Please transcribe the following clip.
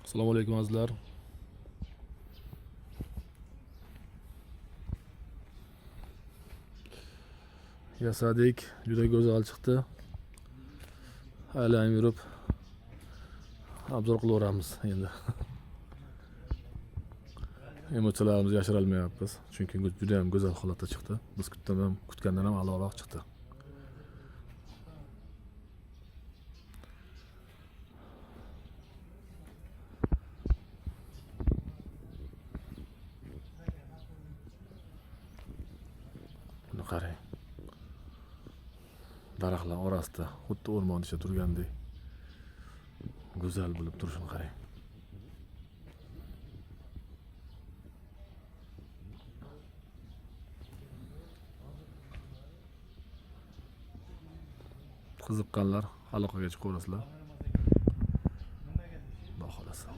Assalomu alaykum azizlar. Yasadik juda go'zal chiqdi. Aylanib yurib obzor qilaveramiz endi. Emotsiyalarimizni yashirolmayapmiz, chunki juda ham go'zal holatda chiqdi. Biz kutgandan ham a'loroq chiqdi. Buni qarang. Daraxtlar orasida xuddi o'rmon ichida turgandek go'zal bo'lib turishini qarang. Qiziqqanlar aloqaga chiqaverasizlar. Xudo xolasa.